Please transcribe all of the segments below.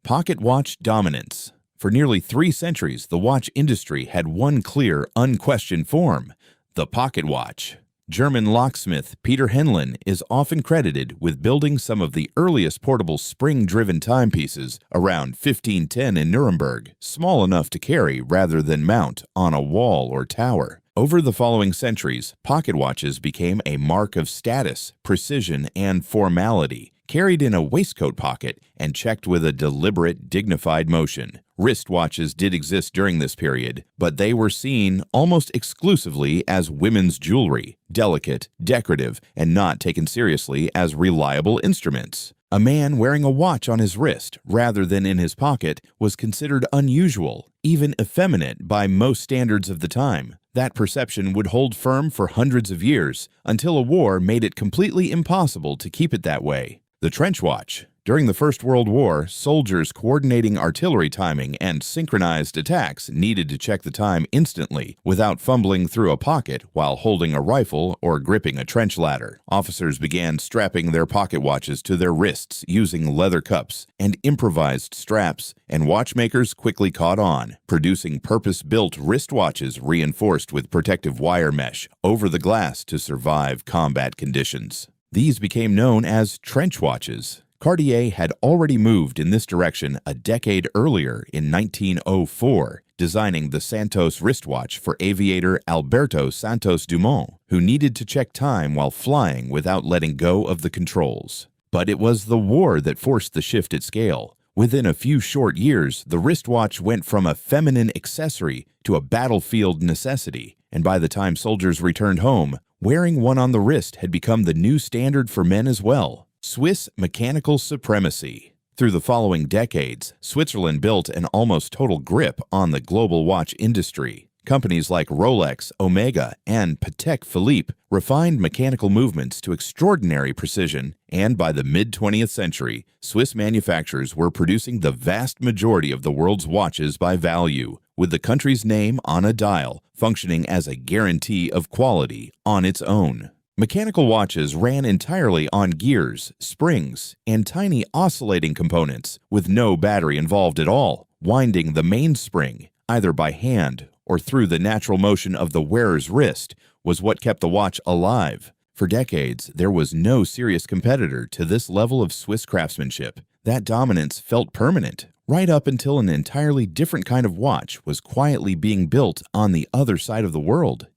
Pocket watch dominance. For nearly 3 centuries, the watch industry had one clear, unquestioned form: the pocket watch. German locksmith Peter Henlein is often credited with building some of the earliest portable spring-driven timepieces around 1510 in Nuremberg, small enough to carry rather than mount on a wall or tower. Over the following centuries, pocket watches became a mark of status, precision, and formality, carried in a waistcoat pocket and checked with a deliberate, dignified motion. Wristwatches did exist during this period, but they were seen almost exclusively as women's jewelry, delicate, decorative, and not taken seriously as reliable instruments. A man wearing a watch on his wrist rather than in his pocket was considered unusual, even effeminate by most standards of the time. That perception would hold firm for hundreds of years, until a war made it completely impossible to keep it that way. The trench watch. During the First World War, soldiers coordinating artillery timing and synchronized attacks needed to check the time instantly without fumbling through a pocket while holding a rifle or gripping a trench ladder. Officers began strapping their pocket watches to their wrists using leather cups and improvised straps, and watchmakers quickly caught on, producing purpose-built wristwatches reinforced with protective wire mesh over the glass to survive combat conditions. These became known as trench watches. Cartier had already moved in this direction a decade earlier in 1904, designing the Santos wristwatch for aviator Alberto Santos Dumont, who needed to check time while flying without letting go of the controls. But it was the war that forced the shift at scale. Within a few short years, the wristwatch went from a feminine accessory to a battlefield necessity, and by the time soldiers returned home, wearing one on the wrist had become the new standard for men as well. Swiss mechanical supremacy. Through the following decades, Switzerland built an almost total grip on the global watch industry. Companies like Rolex, Omega, and Patek Philippe refined mechanical movements to extraordinary precision, and by the mid-20th century, Swiss manufacturers were producing the vast majority of the world's watches by value, with the country's name on a dial, functioning as a guarantee of quality on its own. Mechanical watches ran entirely on gears, springs, and tiny oscillating components with no battery involved at all. Winding the mainspring, either by hand or through the natural motion of the wearer's wrist, was what kept the watch alive. For decades, there was no serious competitor to this level of Swiss craftsmanship. That dominance felt permanent, right up until an entirely different kind of watch was quietly being built on the other side of the world.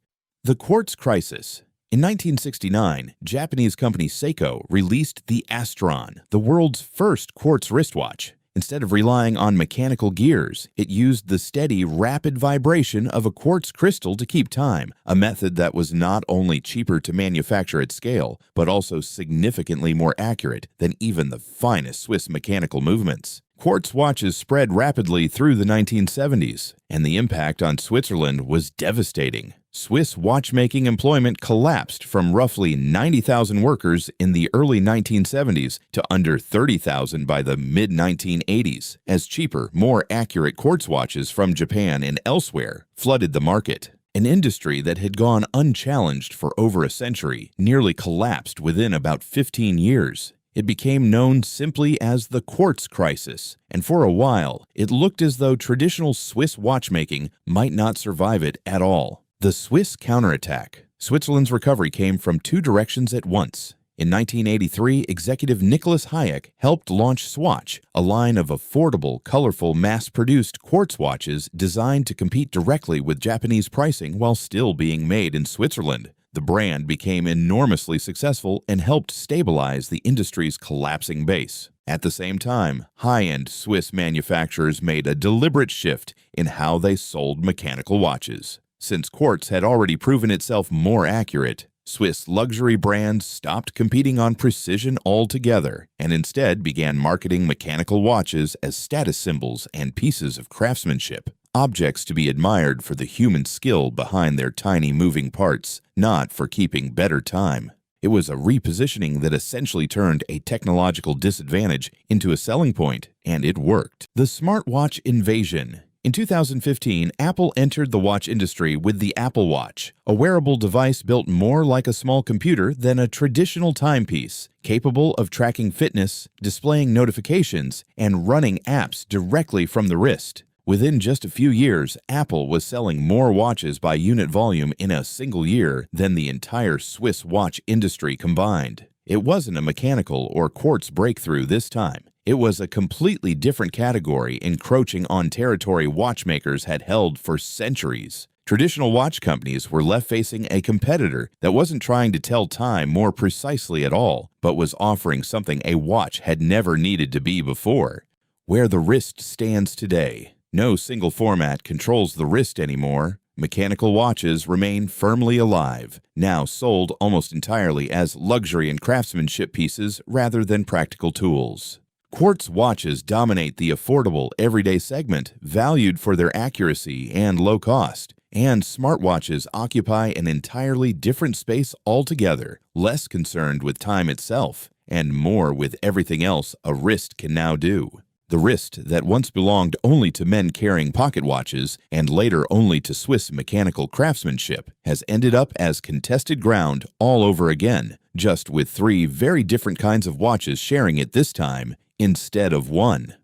The quartz crisis. In 1969, Japanese company Seiko released the Astron, the world's first quartz wristwatch. Instead of relying on mechanical gears, it used the steady, rapid vibration of a quartz crystal to keep time, a method that was not only cheaper to manufacture at scale, but also significantly more accurate than even the finest Swiss mechanical movements. Quartz watches spread rapidly through the 1970s, and the impact on Switzerland was devastating. Swiss watchmaking employment collapsed from roughly 90,000 workers in the early 1970s to under 30,000 by the mid-1980s, as cheaper, more accurate quartz watches from Japan and elsewhere flooded the market. An industry that had gone unchallenged for over a century nearly collapsed within about 15 years. It became known simply as the quartz crisis, and for a while, it looked as though traditional Swiss watchmaking might not survive it at all. The Swiss counterattack. Switzerland's recovery came from 2 directions at once. In 1983, executive Nicholas Hayek helped launch Swatch, a line of affordable, colorful, mass-produced quartz watches designed to compete directly with Japanese pricing while still being made in Switzerland. The brand became enormously successful and helped stabilize the industry's collapsing base. At the same time, high-end Swiss manufacturers made a deliberate shift in how they sold mechanical watches. Since quartz had already proven itself more accurate, Swiss luxury brands stopped competing on precision altogether and instead began marketing mechanical watches as status symbols and pieces of craftsmanship, objects to be admired for the human skill behind their tiny moving parts, not for keeping better time. It was a repositioning that essentially turned a technological disadvantage into a selling point, and it worked. The smartwatch invasion. In 2015, Apple entered the watch industry with the Apple Watch, a wearable device built more like a small computer than a traditional timepiece, capable of tracking fitness, displaying notifications, and running apps directly from the wrist. Within just a few years, Apple was selling more watches by unit volume in a single year than the entire Swiss watch industry combined. It wasn't a mechanical or quartz breakthrough this time. It was a completely different category encroaching on territory watchmakers had held for centuries. Traditional watch companies were left facing a competitor that wasn't trying to tell time more precisely at all, but was offering something a watch had never needed to be before. Where the wrist stands today, no single format controls the wrist anymore. Mechanical watches remain firmly alive, now sold almost entirely as luxury and craftsmanship pieces rather than practical tools. Quartz watches dominate the affordable, everyday segment, valued for their accuracy and low cost, and smartwatches occupy an entirely different space altogether, less concerned with time itself, and more with everything else a wrist can now do. The wrist that once belonged only to men carrying pocket watches and later only to Swiss mechanical craftsmanship has ended up as contested ground all over again, just with three very different kinds of watches sharing it this time instead of one.